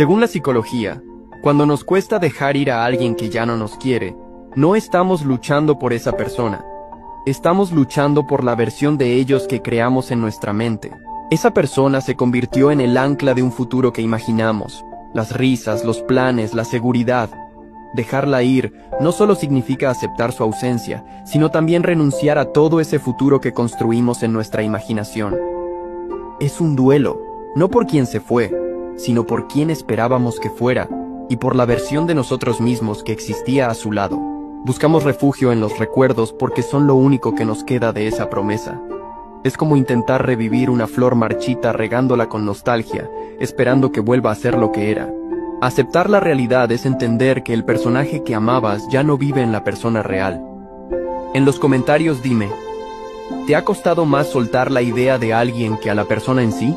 Según la psicología, cuando nos cuesta dejar ir a alguien que ya no nos quiere, no estamos luchando por esa persona. Estamos luchando por la versión de ellos que creamos en nuestra mente. Esa persona se convirtió en el ancla de un futuro que imaginamos. Las risas, los planes, la seguridad. Dejarla ir no solo significa aceptar su ausencia, sino también renunciar a todo ese futuro que construimos en nuestra imaginación. Es un duelo, no por quien se fue, sino por quien esperábamos que fuera, y por la versión de nosotros mismos que existía a su lado. Buscamos refugio en los recuerdos porque son lo único que nos queda de esa promesa. Es como intentar revivir una flor marchita regándola con nostalgia, esperando que vuelva a ser lo que era. Aceptar la realidad es entender que el personaje que amabas ya no vive en la persona real. En los comentarios dime, ¿te ha costado más soltar la idea de alguien que a la persona en sí?